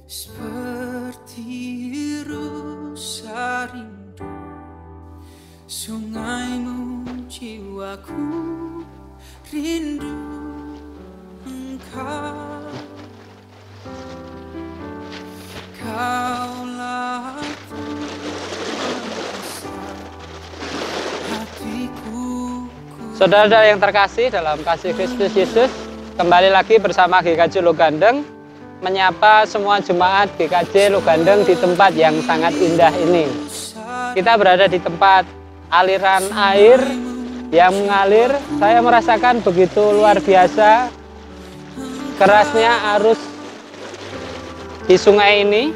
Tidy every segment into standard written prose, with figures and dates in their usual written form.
Seperti rusa rindu sungaimu, jiwaku rindu engkau. Kaulah hatiku. Saudara yang terkasih dalam kasih Kristus Yesus, kembali lagi bersama GKJ Lugandeng menyapa semua jemaat GKJ Lugandeng di tempat yang sangat indah ini. Kita berada di tempat aliran air yang mengalir. Saya merasakan begitu luar biasa kerasnya arus di sungai ini.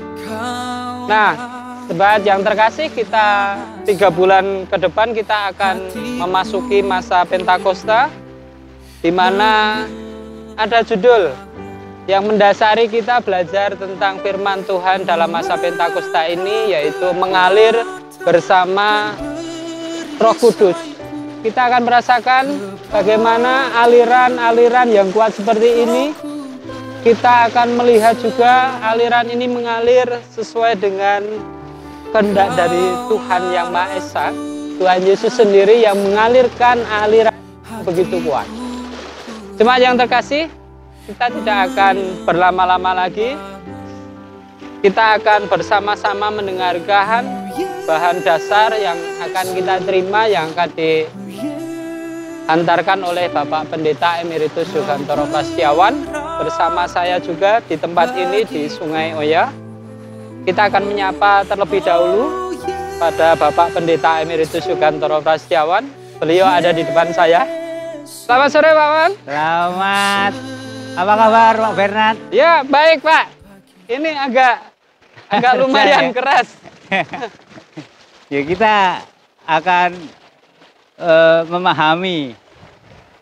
Nah, sobat yang terkasih, kita 3 bulan ke depan kita akan memasuki masa Pentakosta, di mana ada judul yang mendasari kita belajar tentang firman Tuhan dalam masa Pentakosta ini, yaitu mengalir bersama Roh Kudus. Kita akan merasakan bagaimana aliran-aliran yang kuat seperti ini. Kita akan melihat juga aliran ini mengalir sesuai dengan kehendak dari Tuhan Yang Maha Esa. Tuhan Yesus sendiri yang mengalirkan aliran begitu kuat. Jemaat yang terkasih, kita tidak akan berlama-lama lagi. Kita akan bersama-sama mendengarkan bahan dasar yang akan kita terima, yang akan diantarkan oleh Bapak Pendeta Emeritus Yugantoro Prasetyawan. Bersama saya juga di tempat ini di Sungai Oya. Kita akan menyapa terlebih dahulu pada Bapak Pendeta Emeritus Yugantoro Prasetyawan. Beliau ada di depan saya. Selamat sore, Pak Wan. Selamat. Apa kabar, Pak Bernard? Ya, baik, Pak. Ini agak lumayan keras. Ya, kita akan memahami.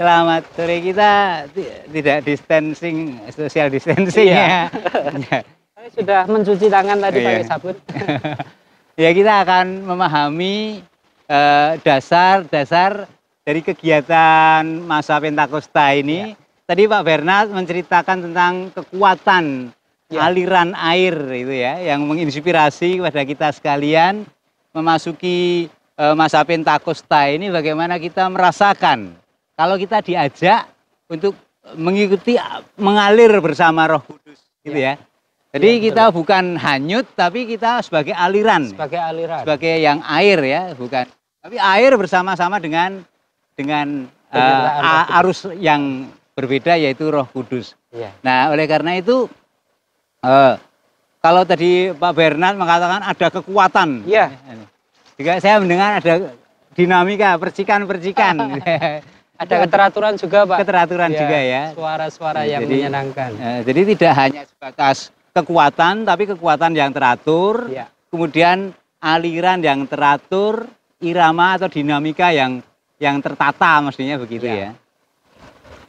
Selamat sore, kita tidak distancing, social distancing ya. Saya sudah mencuci tangan tadi pakai sabun. Ya, kita akan memahami dasar-dasar dari kegiatan masa Pentakosta ini. Tadi Pak Bernard menceritakan tentang kekuatan aliran air itu ya, yang menginspirasi kepada kita sekalian memasuki masa Pentakosta ini, bagaimana kita merasakan kalau kita diajak untuk mengikuti mengalir bersama Roh Kudus gitu ya. Jadi kita bukan hanyut, tapi kita sebagai aliran. Sebagai aliran. Sebagai yang air ya, bukan. Tapi air bersama-sama dengan arus yang berbeda, yaitu Roh Kudus. Ya. Nah, oleh karena itu kalau tadi Pak Bernard mengatakan ada kekuatan. Iya. Juga saya mendengar ada dinamika, percikan-percikan. Ada keteraturan juga, Pak. Keteraturan juga ya. Suara-suara yang menyenangkan. Jadi tidak hanya sebatas kekuatan, tapi kekuatan yang teratur. Ya. Kemudian aliran yang teratur, irama atau dinamika yang tertata, mestinya begitu ya.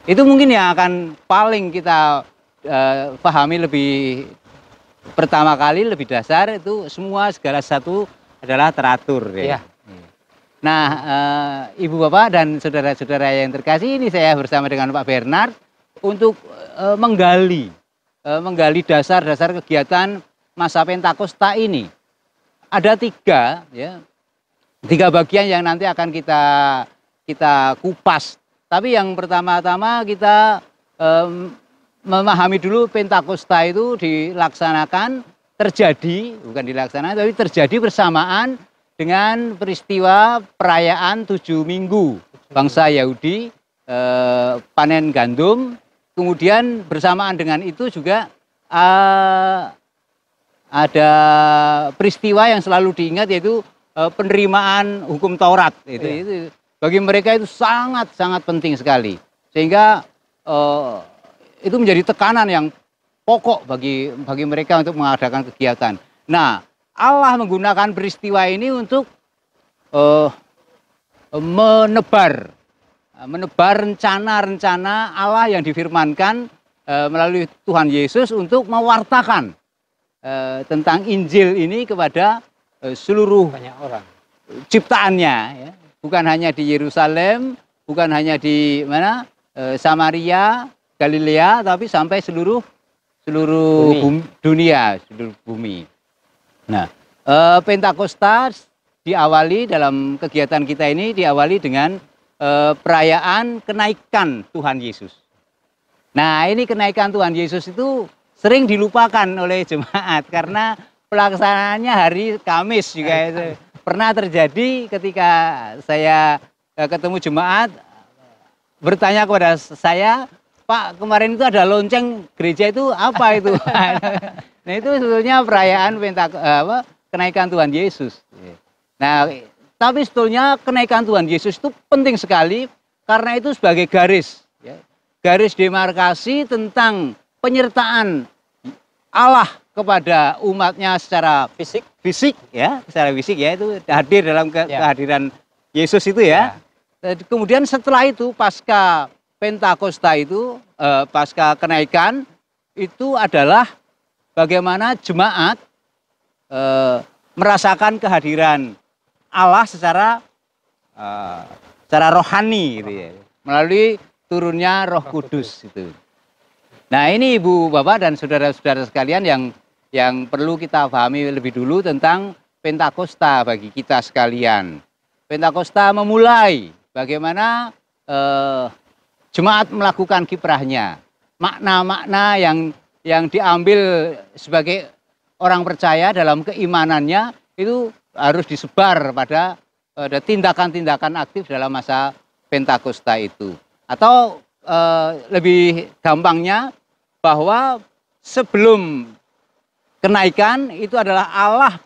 Itu mungkin yang akan paling kita pahami lebih pertama kali, lebih dasar, itu semua segala sesuatu adalah teratur ya. Nah, Ibu Bapak dan saudara-saudara yang terkasih, ini saya bersama dengan Pak Bernard untuk menggali dasar-dasar kegiatan masa Pentakosta ini. Ada 3 bagian yang nanti akan kita kupas. Tapi yang pertama-tama kita memahami dulu Pentakosta itu dilaksanakan, bukan dilaksanakan, tapi terjadi bersamaan dengan peristiwa perayaan 7 minggu bangsa Yahudi panen gandum. Kemudian bersamaan dengan itu juga ada peristiwa yang selalu diingat, yaitu penerimaan hukum Taurat. Itu bagi mereka itu sangat penting sekali, sehingga itu menjadi tekanan yang pokok bagi mereka untuk mengadakan kegiatan. Nah, Allah menggunakan peristiwa ini untuk menebar rencana-rencana Allah yang difirmankan melalui Tuhan Yesus untuk mewartakan tentang Injil ini kepada seluruh banyak orang ciptaannya ya. Bukan hanya di Yerusalem, bukan hanya di Samaria, Galilea, tapi sampai seluruh seluruh dunia, seluruh bumi. Nah, Pentakosta diawali dalam kegiatan kita ini diawali dengan perayaan kenaikan Tuhan Yesus. Nah, ini kenaikan Tuhan Yesus itu sering dilupakan oleh jemaat karena pelaksanaannya hari Kamis juga itu. Pernah terjadi ketika saya ketemu jemaat bertanya kepada saya, Pak, kemarin itu ada lonceng gereja itu apa itu? Nah, itu sebetulnya perayaan kenaikan Tuhan Yesus. Nah, tapi sebetulnya kenaikan Tuhan Yesus itu penting sekali karena itu sebagai garis, ya, garis demarkasi tentang penyertaan Allah kepada umatnya secara fisik, ya, secara fisik ya, itu hadir dalam kehadiran Yesus itu ya. Kemudian setelah itu pasca Pentakosta itu, pasca kenaikan itu adalah bagaimana jemaat merasakan kehadiran Allah secara rohani gitu ya, melalui turunnya Roh Kudus itu. Nah, ini Ibu, Bapak dan saudara-saudara sekalian yang perlu kita pahami lebih dulu tentang Pentakosta bagi kita sekalian. Pentakosta memulai bagaimana jemaat melakukan kiprahnya, makna-makna yang diambil sebagai orang percaya dalam keimanannya itu harus disebar pada tindakan-tindakan aktif dalam masa Pentakosta itu. Atau lebih gampangnya bahwa sebelum kenaikan itu adalah Allah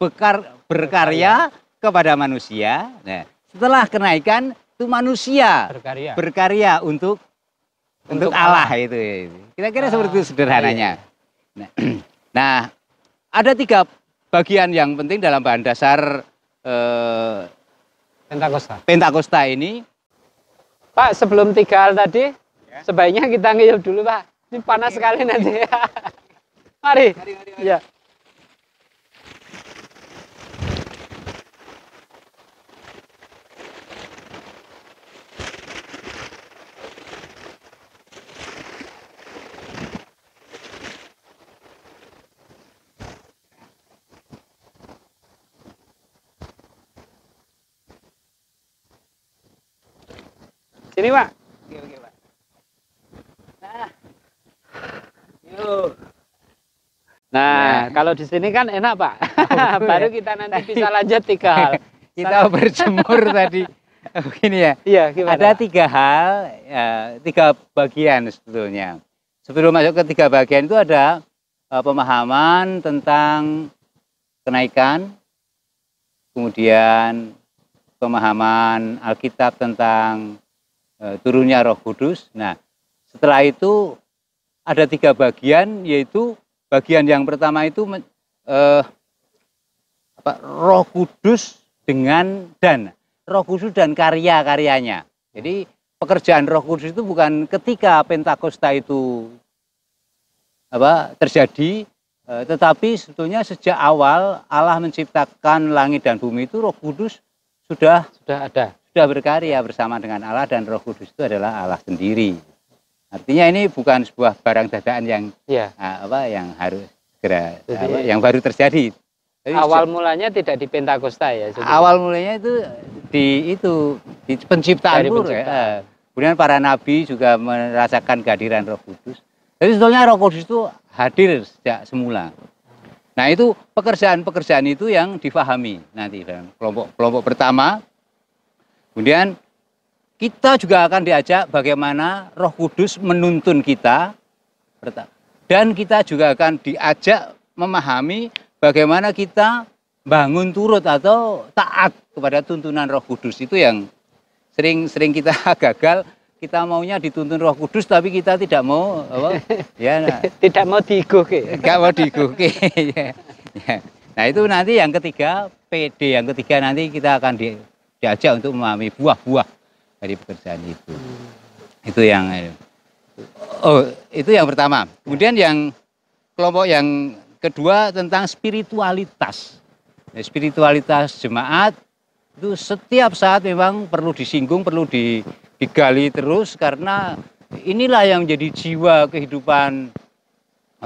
berkarya kepada manusia. Nah, setelah kenaikan itu manusia berkarya untuk Allah itu. Kira-kira seperti itu sederhananya. Nah, ada 3 bagian yang penting dalam bahan dasar Pentakosta ini. Pak, sebelum 3 hal tadi, sebaiknya kita ngiyup dulu, Pak. Ini panas sekali nanti. Mari. Ya. Sini, Pak. Oke, Pak. Nah, yuk. Nah, kalau di sini kan enak, Pak. Baru kita nanti bisa lanjut 3 hal. Kita berjemur tadi. Begini ya. Iya, gimana? Ada 3 hal, ya, 3 bagian sebetulnya. Sebelum masuk ke 3 bagian itu ada pemahaman tentang kenaikan, kemudian pemahaman Alkitab tentang turunnya Roh Kudus. Nah, setelah itu ada 3 bagian, yaitu bagian yang pertama itu Roh Kudus dan Roh Kudus dan karya-karyanya. Jadi pekerjaan Roh Kudus itu bukan ketika Pentakosta itu terjadi, tetapi sebetulnya sejak awal Allah menciptakan langit dan bumi itu Roh Kudus sudah berkarya bersama dengan Allah, dan Roh Kudus itu adalah Allah sendiri. Artinya ini bukan sebuah barang dadaan yang yang harus segera yang baru terjadi. Jadi, awal mulanya tidak di Pentakosta ya. Awal mulanya itu di penciptaan pun. Kemudian para nabi juga merasakan kehadiran Roh Kudus. Jadi sebetulnya Roh Kudus itu hadir sejak semula. Nah, itu pekerjaan-pekerjaan itu yang difahami nanti dalam kelompok pertama. Kemudian kita juga akan diajak bagaimana Roh Kudus menuntun kita, dan kita juga akan diajak memahami bagaimana kita bangun turut atau taat kepada tuntunan Roh Kudus. Itu yang sering kita gagal. Kita maunya dituntun Roh Kudus, tapi kita tidak mau tidak mau diikuti. Enggak mau diikuti. Nah, itu nanti yang ketiga, PD yang ketiga, nanti kita akan diajak untuk memahami buah-buah dari pekerjaan itu. Itu yang pertama. Kemudian yang kelompok yang kedua tentang spiritualitas. Nah, spiritualitas jemaat itu setiap saat memang perlu disinggung, perlu digali terus, karena inilah yang menjadi jiwa kehidupan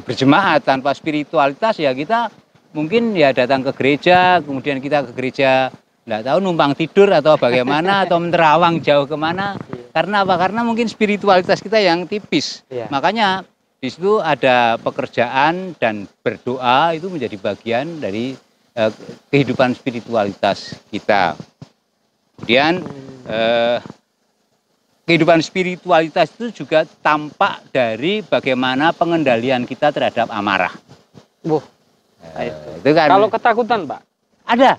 berjemaat. Tanpa spiritualitas ya kita mungkin ya datang ke gereja, kemudian kita ke gereja nggak tahu numpang tidur atau bagaimana atau menerawang jauh kemana. Karena apa? Karena mungkin spiritualitas kita yang tipis. Makanya di situ ada pekerjaan dan berdoa itu menjadi bagian dari kehidupan spiritualitas kita. Kemudian kehidupan spiritualitas itu juga tampak dari bagaimana pengendalian kita terhadap amarah. Itu kan. Kalau ketakutan, Pak? Ada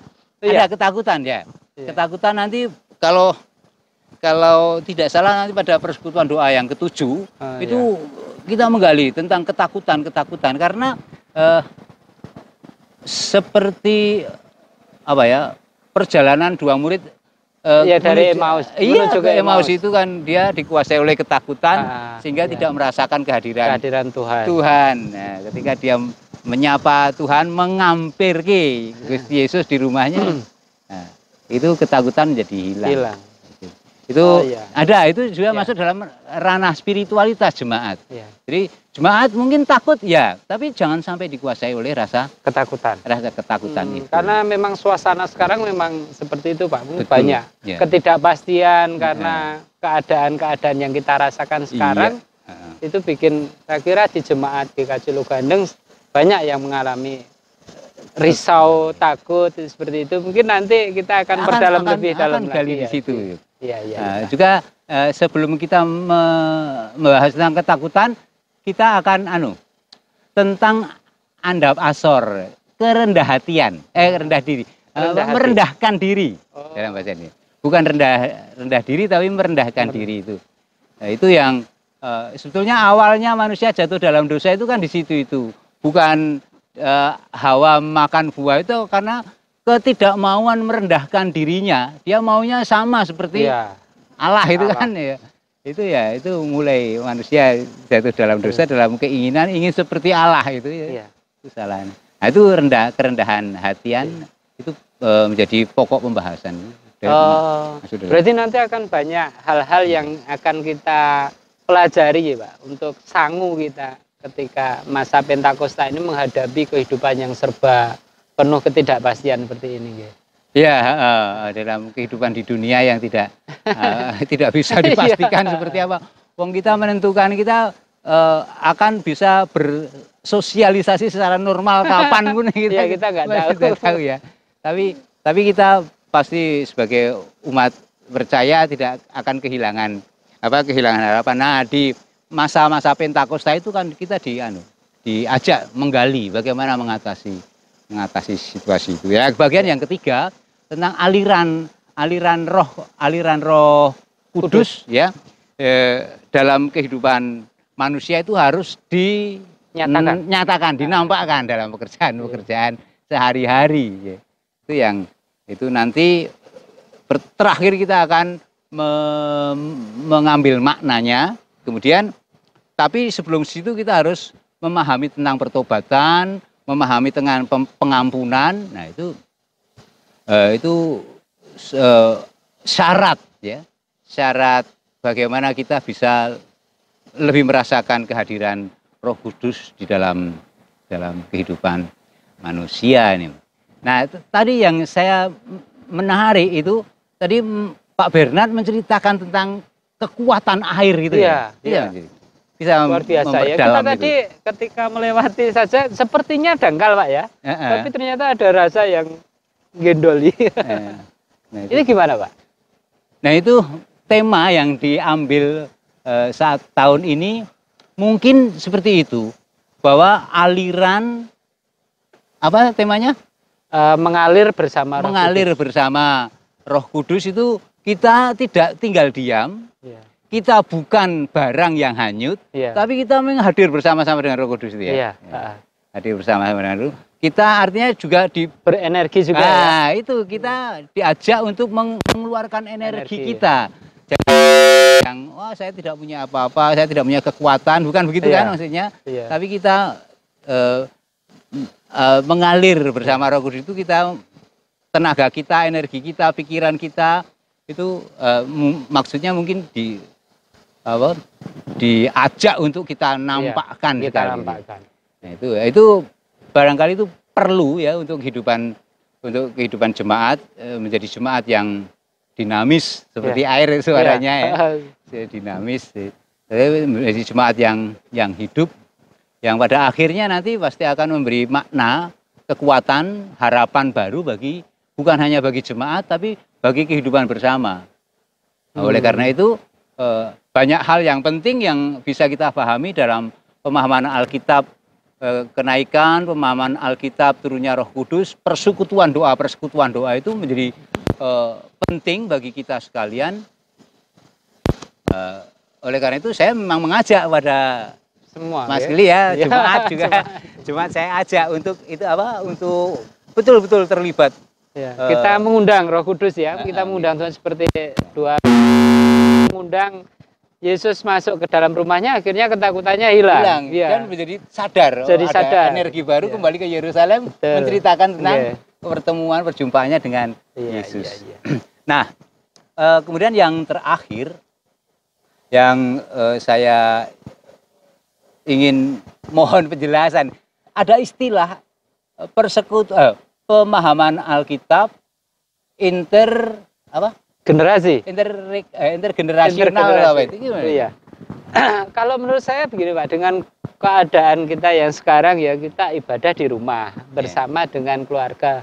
ketakutan ya. Ketakutan nanti kalau tidak salah nanti pada persekutuan doa yang ke-7 itu kita menggali tentang ketakutan karena seperti apa ya, perjalanan dua murid dari Emmaus. Iya, ke Emmaus itu kan dia dikuasai oleh ketakutan sehingga tidak merasakan kehadiran Tuhan. Nah, ketika dia menyapa Tuhan, mengampirke Gusti Yesus di rumahnya, nah, itu ketakutan menjadi hilang. Itu ada, itu juga masuk dalam ranah spiritualitas jemaat. Jadi jemaat mungkin takut ya, tapi jangan sampai dikuasai oleh rasa ketakutan itu. Karena memang suasana sekarang memang seperti itu, Pak. Banyak ketidakpastian karena keadaan-keadaan yang kita rasakan sekarang. Itu bikin, saya kira di jemaat GKJ Lugandeng banyak yang mengalami risau, takut seperti itu. Mungkin nanti kita akan perdalam lebih dalam lagi di situ. Juga sebelum kita membahas tentang ketakutan, kita akan tentang andap asor, rendah diri, merendahkan diri dalam bahasa ini. Bukan rendah diri, tapi merendahkan diri itu. Nah, itu yang sebetulnya awalnya manusia jatuh dalam dosa itu kan di situ itu. Bukan Hawa makan buah itu karena ketidakmauan merendahkan dirinya, dia maunya sama seperti Allah itu kan ya. Itu mulai manusia jatuh dalam dosa dalam keinginan ingin seperti Allah itu ya. Itu salah. Nah, itu kerendahan hatian itu menjadi pokok pembahasan. Berarti nanti akan banyak hal-hal yang akan kita pelajari ya, Pak, untuk sangu kita ketika masa Pentakosta ini menghadapi kehidupan yang serba penuh ketidakpastian seperti ini. Ya, dalam kehidupan di dunia yang tidak bisa dipastikan seperti apa. Wong kita menentukan kita akan bisa bersosialisasi secara normal kapan pun kita nggak tahu ya. Tapi kita pasti sebagai umat percaya tidak akan kehilangan harapan. Nah, di masa-masa Pentakosta itu kan kita diajak menggali bagaimana mengatasi situasi itu. Ya, bagian yang ketiga tentang aliran roh kudus ya dalam kehidupan manusia itu harus dinyatakan, dinampakkan dalam pekerjaan sehari-hari. Ya. Itu nanti terakhir kita akan mengambil maknanya. Kemudian, tapi sebelum situ kita harus memahami tentang pertobatan, memahami tentang pengampunan. Nah, itu syarat ya, syarat bagaimana kita bisa lebih merasakan kehadiran Roh Kudus di dalam kehidupan manusia ini. Nah, tadi yang saya menarik itu tadi Pak Bernard menceritakan tentang kekuatan air gitu ya. Bisa luar biasa ya. Kita tadi ketika melewati saja sepertinya dangkal, Pak ya. Tapi ternyata ada rasa yang gendoli. Nah, ini gimana, Pak? Nah, itu tema yang diambil saat tahun ini mungkin seperti itu, bahwa aliran apa temanya? Mengalir bersama Roh Kudus itu kita tidak tinggal diam, kita bukan barang yang hanyut, tapi kita menghadir bersama-sama dengan Roh Kudus itu ya. Hadir bersama-sama dengan Roh. Kita artinya juga berenergi juga. Nah, itu kita diajak untuk mengeluarkan energi kita. Jadi yang saya tidak punya apa-apa, saya tidak punya kekuatan, bukan begitu kan maksudnya. Tapi kita mengalir bersama Roh Kudus itu kita tenaga kita, energi kita, pikiran kita itu maksudnya mungkin diajak untuk kita nampakkan. Nah, itu barangkali itu perlu ya untuk kehidupan jemaat, menjadi jemaat yang dinamis seperti air suaranya ya. Dinamis. Menjadi jemaat yang hidup, yang pada akhirnya nanti pasti akan memberi makna, kekuatan, harapan baru bukan hanya bagi jemaat tapi bagi kehidupan bersama. Nah, oleh karena itu banyak hal yang penting yang bisa kita pahami dalam pemahaman Alkitab, kenaikan pemahaman Alkitab, turunnya Roh Kudus, persekutuan doa itu menjadi penting bagi kita sekalian. Oleh karena itu saya memang mengajak pada semua Mas Gili ya, jemaat juga, jemaat saya ajak untuk itu untuk betul-betul terlibat. Ya, kita mengundang Roh Kudus ya, kita mengundang Tuhan seperti mengundang Yesus masuk ke dalam rumahnya, akhirnya ketakutannya hilang. Ya. Dan menjadi sadar, ada energi baru kembali ke Yerusalem, menceritakan tentang pertemuan perjumpaannya dengan Yesus. Nah, kemudian yang terakhir yang saya ingin mohon penjelasan, ada istilah pemahaman Alkitab intergenerasional apa itu gimana? Iya. Kalau menurut saya begini Pak, dengan keadaan kita yang sekarang ya, kita ibadah di rumah bersama dengan keluarga.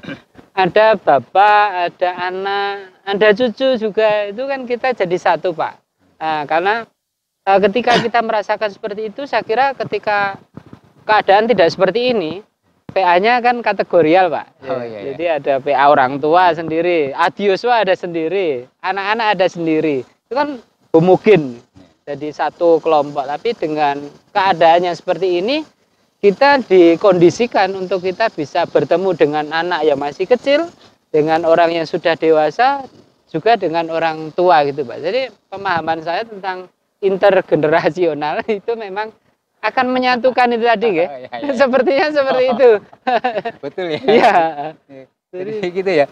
Ada bapak, ada anak, ada cucu juga, itu kan kita jadi satu Pak. Nah, karena ketika kita merasakan seperti itu, saya kira ketika keadaan tidak seperti ini, PA-nya kan kategorial Pak. Jadi ada PA orang tua sendiri, adioswa ada sendiri, anak-anak ada sendiri. Itu kan homogen, jadi satu kelompok. Tapi dengan keadaannya seperti ini, kita dikondisikan untuk kita bisa bertemu dengan anak yang masih kecil, dengan orang yang sudah dewasa, juga dengan orang tua gitu Pak. Jadi pemahaman saya tentang intergenerasional itu memang akan menyatukan itu tadi ya. Sepertinya seperti itu. Betul ya. Iya. Jadi gitu ya.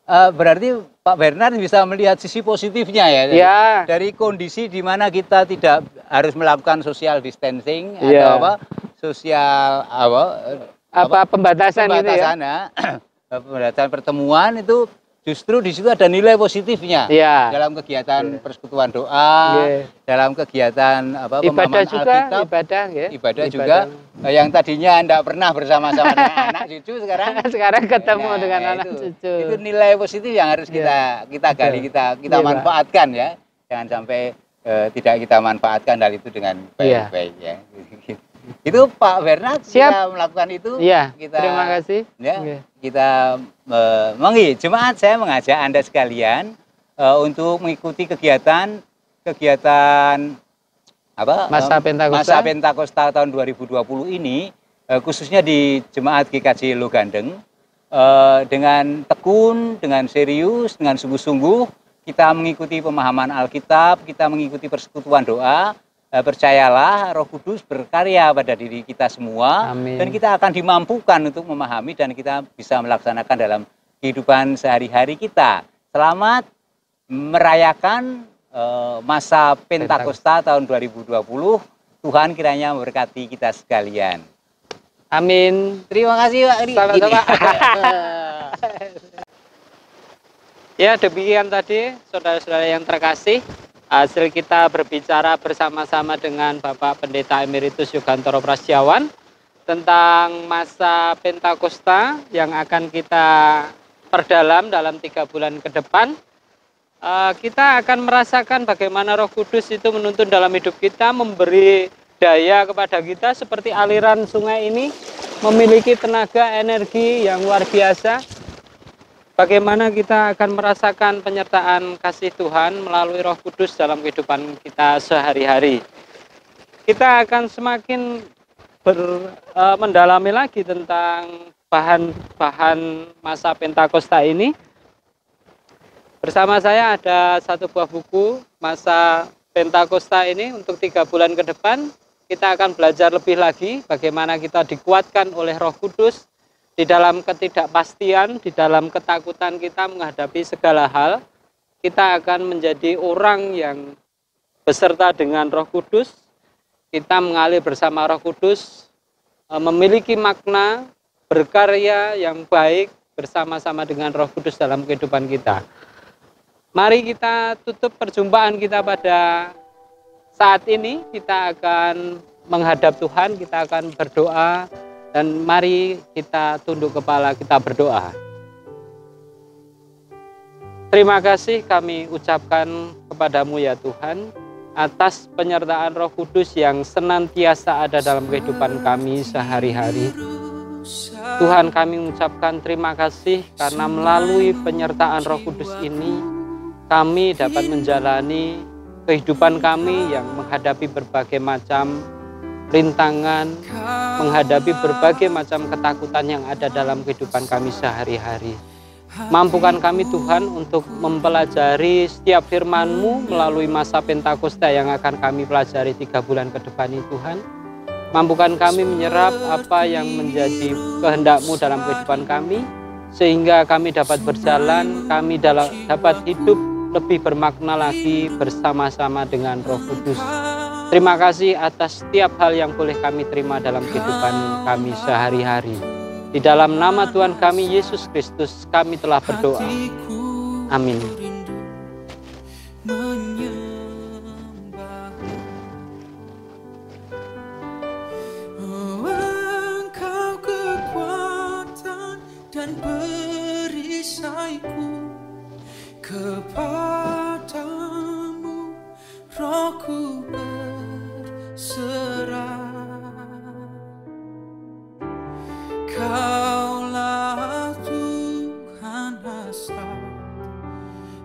Berarti Pak Bernard bisa melihat sisi positifnya ya. Dari kondisi di mana kita tidak harus melakukan social distancing atau pembatasan gitu ya. Pembatasan pertemuan itu justru di situ ada nilai positifnya dalam kegiatan persekutuan doa, dalam kegiatan ibadah juga, ibadah juga yang tadinya tidak pernah bersama-sama dengan anak cucu sekarang ketemu dengan anak cucu. Itu nilai positif yang harus kita gali, kita manfaatkan ya. Jangan sampai tidak kita manfaatkan hal itu dengan baik-baik ya. Itu Pak Bernard kita melakukan itu. Terima kasih. Kita jemaat, saya mengajak Anda sekalian untuk mengikuti kegiatan Masa Pentakosta tahun 2020 ini, khususnya di Jemaat GKJ Logandeng, dengan tekun, dengan serius, dengan sungguh-sungguh kita mengikuti pemahaman Alkitab, kita mengikuti persekutuan doa. Percayalah Roh Kudus berkarya pada diri kita semua. Amin. Dan kita akan dimampukan untuk memahami dan kita bisa melaksanakan dalam kehidupan sehari-hari kita. Selamat merayakan masa Pentakosta tahun 2020. Tuhan kiranya memberkati kita sekalian. Amin. Terima kasih Pak Ri. Sama-sama. Ya, demikian tadi saudara-saudara yang terkasih, hasil kita berbicara bersama-sama dengan Bapak Pendeta Emeritus Yugantoro Prasetyawan tentang masa Pentakosta yang akan kita perdalam dalam 3 bulan ke depan. Kita akan merasakan bagaimana Roh Kudus itu menuntun dalam hidup kita, memberi daya kepada kita seperti aliran sungai ini memiliki tenaga energi yang luar biasa. Bagaimana kita akan merasakan penyertaan kasih Tuhan melalui Roh Kudus dalam kehidupan kita sehari-hari. Kita akan semakin mendalami lagi tentang bahan-bahan masa Pentakosta ini. Bersama saya ada satu buah buku masa Pentakosta ini untuk 3 bulan ke depan. Kita akan belajar lebih lagi bagaimana kita dikuatkan oleh Roh Kudus di dalam ketidakpastian, di dalam ketakutan kita menghadapi segala hal. Kita akan menjadi orang yang beserta dengan Roh Kudus. Kita mengalir bersama Roh Kudus memiliki makna berkarya yang baik bersama-sama dengan Roh Kudus dalam kehidupan kita. Mari kita tutup perjumpaan kita pada saat ini. Kita akan menghadap Tuhan, kita akan berdoa, dan mari kita tunduk kepala, kita berdoa. Terima kasih kami ucapkan kepadamu ya Tuhan, atas penyertaan Roh Kudus yang senantiasa ada dalam kehidupan kami sehari-hari. Tuhan, kami mengucapkan terima kasih karena melalui penyertaan Roh Kudus ini, kami dapat menjalani kehidupan kami yang menghadapi berbagai macam rintangan, menghadapi berbagai macam ketakutan yang ada dalam kehidupan kami sehari-hari. Mampukan kami Tuhan untuk mempelajari setiap firman-Mu melalui masa Pentakosta yang akan kami pelajari 3 bulan ke depan ini Tuhan. Mampukan kami menyerap apa yang menjadi kehendak-Mu dalam kehidupan kami, sehingga kami dapat berjalan, kami dapat hidup lebih bermakna lagi bersama-sama dengan Roh Kudus. Terima kasih atas setiap hal yang boleh kami terima dalam kehidupan kami sehari-hari. Di dalam nama Tuhan kami Yesus Kristus kami telah berdoa. Amin. Engkau kekuatan dan perisaiku, kepadamu Rohku berserah. Kaulah Tuhan hasrat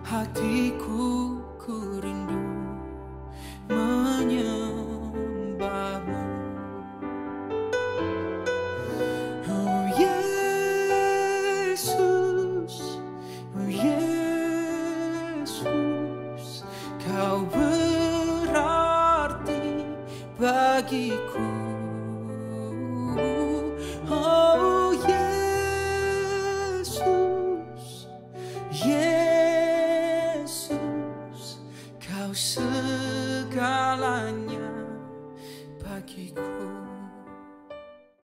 hatiku, ku rindu menyembahmu. Oh Yesus, oh Yesus, Kau berarti bagiku.